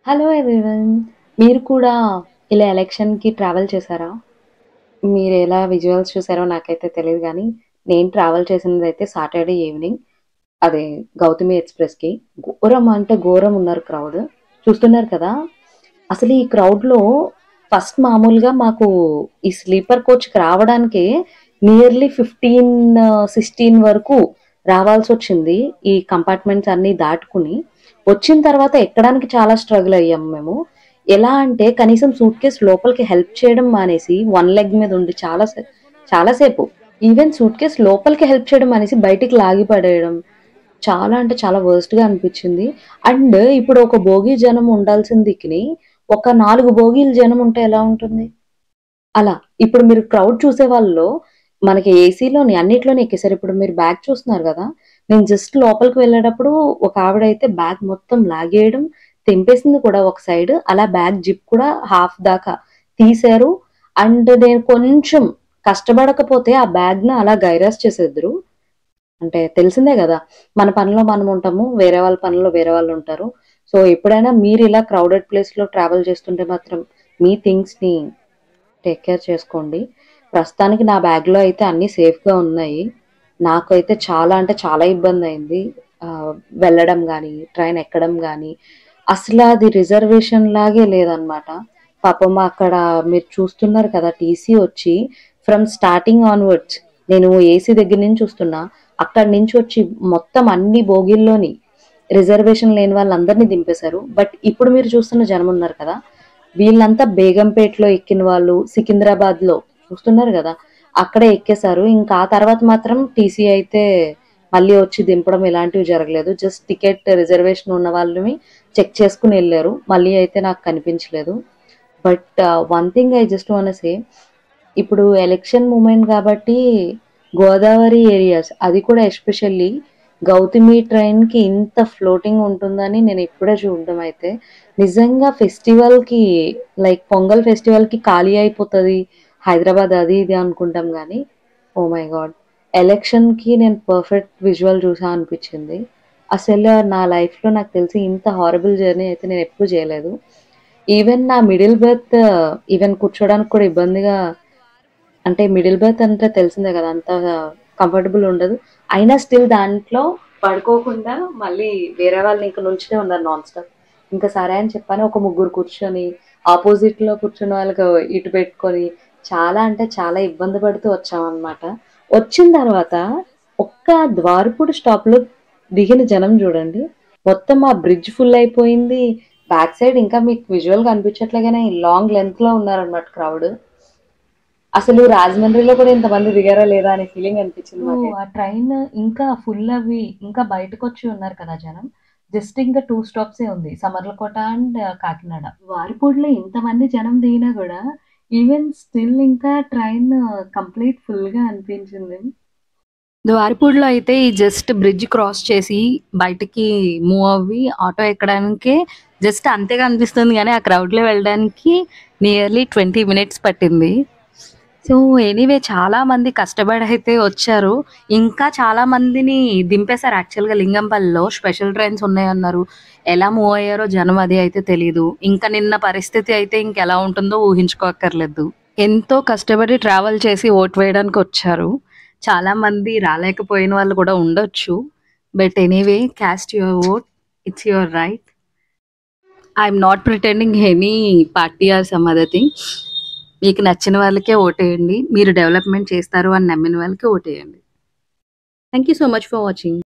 Hello everyone. మీరు కూడా ఇలా ఎలక్షన్‌కి ట్రావెల్ చేశారా? మీరెలా విజువల్స్ చూసారో నాకైతే తెలీదు గానీ, నేను ట్రావెల్ చేసిందైతే సాటర్‌డే ఈవినింగ్. అదే గౌతమి ఎక్స్‌ప్రెస్‌కి. ఘోరం అంటే ఘోరం ఉన్నారు క్రౌడ్. చూస్తున్నారు కదా! అసలు ఈ క్రౌడ్‌లో ఫస్ట్ మామూలుగా మాకు ఈ స్లీపర్ కోచ్‌కి రావడానికే నియర్లీ 16 వరకు రావాల్సొచ్చింది. ఈ కంపార్ట్మెంట్స్ అన్నీ దాటుకుని. వచ్చిన తర్వాత ఎక్కడానికి చాలా స్ట్రగుల్ అయ్యాము మేము. ఎలా అంటే కనీసం సూట్‌కేస్ లోపలికి హెల్ప్ చేయడం మానేసి వన్ లెగ్ మీద ఉండి చాలా సేపు ఈవెన్ సూట్‌కేస్ లోపలికి హెల్ప్ చేయడం మానేసి బయటికి లాగి పడేయడం. చాలా అంటే చాలా వరస్ట్‌గా అనిపిచ్చింది. అండ్ ఇప్పుడు ఒక బోగీ జనం ఉండాల్సిన దిక్కుని ఒక 4 బోగీలు జనం ఉంటే ఎలా ఉంటుంది? అలా. ఇప్పుడు మీరు క్రౌడ్ చూసే వాళ్ళలో మనకి ఏసీలోని అన్నిట్లోని ఎక్కేసారు. ఇప్పుడు మీరు బ్యాగ్ చూస్తున్నారు గదా! నేను జస్ట్ లోపలికి వెళ్ళేటప్పుడు ఒక ఆవిడైతే బ్యాగ్ మొత్తం లాగేయడం, తెంపేసింది కూడా ఒక సైడ్. అలా బ్యాగ్ జిప్ కూడా హాఫ్ దాకా తీశారు. అండ్ నేను కొంచెం కష్టపడకపోతే ఆ బ్యాగ్‌ని అలా గైరాస్ చేసేద్దురు. అంటే తెలిసిందే గదా! మన పనిలో మనముంటాము. వేరే వాళ్ళ పనిలో వేరే వాళ్ళుంటారు. సో, ఎప్పుడైనా మీరిలా క్రౌడెడ్ ప్లేస్‌లో ట్రావెల్ చేస్తుంటే మాత్రం మీ థింగ్స్‌ని టేక్ కేర్ చేసుకోండి. ప్రస్తుతానికి నా బ్యాగ్‌లో అయితే అన్నీ సేఫ్‌గా ఉన్నాయి. నాకైతే చాలా అంటే చాలా ఇబ్బందయింది. ఆహ్, వెళ్ళడం గానీ, ట్రైన్ ఎక్కడం గానీ, అసలది రిజర్వేషన్ లాగే లేదనమాట. పాపం అక్కడ మీరు చూస్తున్నారు కదా! టీసీ వచ్చి ఫ్రమ్ స్టార్టింగ్ ఆన్‌వర్డ్స్ నేను ఏసీ దగ్గర నుంచి చూస్తున్నా. అక్కడి నుంచి వచ్చి మొత్తం అన్ని బోగీల్లోని రిజర్వేషన్ లేని వాళ్ళందరిని దింపేశారు. బట్ ఇప్పుడు మీరు చూస్తున్న జనమున్నారు కదా! వీళ్ళంతా బేగంపేటలో ఎక్కిన వాళ్ళు, సికింద్రాబాద్‌లో చూస్తున్నారు గదా! అక్కడే ఎక్కేశారు. ఇంకా ఆ తర్వాత మాత్రం టీసీ అయితే మళ్ళీ వచ్చి దింపడం ఇలాంటివి జరగలేదు. జస్ట్ టికెట్ రిజర్వేషన్ ఉన్న వాళ్ళని చెక్ చేసుకొని ఎళ్లారు. మళ్ళీ అయితే నాకు కనిపించలేదు. But one thing I just wanna say ఇప్పుడు ఎలక్షన్ మూమెంట్ గాబట్టి గోదావరి ఏరియాస్ అది కూడా ఎస్పెషల్లీ గౌతమి ట్రైన్‌కి ఇంత ఫ్లోటింగ్ ఉంటుందని నేను ఇప్పుడే చూడడం అయితే. నిజంగా ఫెస్టివల్‌కి లైక్ పొంగల్ ఫెస్టివల్‌కి ఖాళీ అయిపోతది. హైదరాబాద్ అది ఇది అనుకుంటాం గానీ, ఓహ్ మై గాడ్! ఎలక్షన్‌కి నేను పర్ఫెక్ట్ విజువల్ చూసా అనిపిచ్చింది. అసలు నా లైఫ్‌లో నాకు తెలిసి ఇంత హారబుల్ జర్నీ అయితే నేనెప్పుడు చేయలేదు. ఈవెన్ నా మిడిల్ బెర్త్ ఈవెన్ కూర్చోడానికి కూడా ఇబ్బందిగా అంటే మిడిల్ బెర్త్ అంటే తెలిసిందే గదా! అంత కంఫర్టబుల్ ఉండదు. అయినా స్టిల్ దాంట్లో పడుకోకుండా మళ్ళీ వేరే వాళ్ళని ఇంక నుంచునే ఉన్నారు నాన్ స్టాప్. ఇంక సరే అని చెప్పని ఒక ముగ్గురు కూర్చొని, ఆపోజిట్‌లో కూర్చున్న వాళ్ళకి ఇటు పెట్టుకొని, చాలా అంటే చాలా ఇబ్బంది పడుతూ వచ్చామనమాట. వచ్చిన తర్వాత ఒక్క ద్వారపూడి స్టాప్‌లో దిగిన జనం జూడండి. మొత్తం ఆ బ్రిడ్జ్ ఫుల్ అయిపోయింది. బ్యాక్ సైడ్ ఇంకా మీకు విజువల్‌గా అనిపించట్లే గాని లాంగ్ లెంగ్త్‌లో ఉన్నారనమాట క్రౌడ్. అసలు రాజమండ్రిలో కూడా ఇంతమంది దిగారా లేదా అనే ఫీలింగ్ అనిపించింది మాకైతే. ఆ ట్రైన్ ఇంకా ఫుల్ అవ్వి ఇంకా బయటకొచ్చి ఉన్నారు కదా జనం. జస్ట్ ఇంకా 2 స్టాప్సే ఉంది. సమర్లకోట అండ్ కాకినాడ. వారిపూడిలో ఇంతమంది జనం దిగినా గూడా ఈవెన్ స్టిల్ ఇంకా ట్రైన్ కంప్లీట్ ఫుల్‌గా అనిపించింది. ద్వారపూడిలో అయితే ఈ జస్ట్ బ్రిడ్జ్ క్రాస్ చేసి బయటికి మూవ్ అవ్వి ఆటో ఎక్కడానికే జస్ట్ అంతే కనిపిస్తుంది గానీ, ఆ క్రౌడ్‌లో వెళ్ళడానికి నియర్లీ 20 మినిట్స్ పట్టింది. సో, ఎనీవే చాలా మంది కష్టపడైతే వచ్చారు. ఇంకా చాలా మందిని దింపేశారు యాక్చువల్‌గా లింగంపల్లిలో. స్పెషల్ ట్రైన్స్ ఉన్నాయన్నారు. ఎలా మూవ్ అయ్యారో జనం అది అయితే తెలీదు. ఇంకా నిన్న పరిస్థితి అయితే ఇంకెలా ఉంటుందో ఊహించుకోక్కర్లేదు. ఎంతో కష్టపడి ట్రావెల్ చేసి ఓటు వేయడానికొచ్చారు. చాలామంది రాలేకపోయిన వాళ్ళు కూడా ఉండొచ్చు. But anyway cost your vote. It's your right. I'm not pretending any party or some other thing. మీకు నచ్చిన వాళ్ళకే ఓటేయండి. మీరు డెవలప్‌మెంట్ చేస్తారు అని నమ్మిన వాళ్ళకి ఓటేయండి. Thank you so much for watching.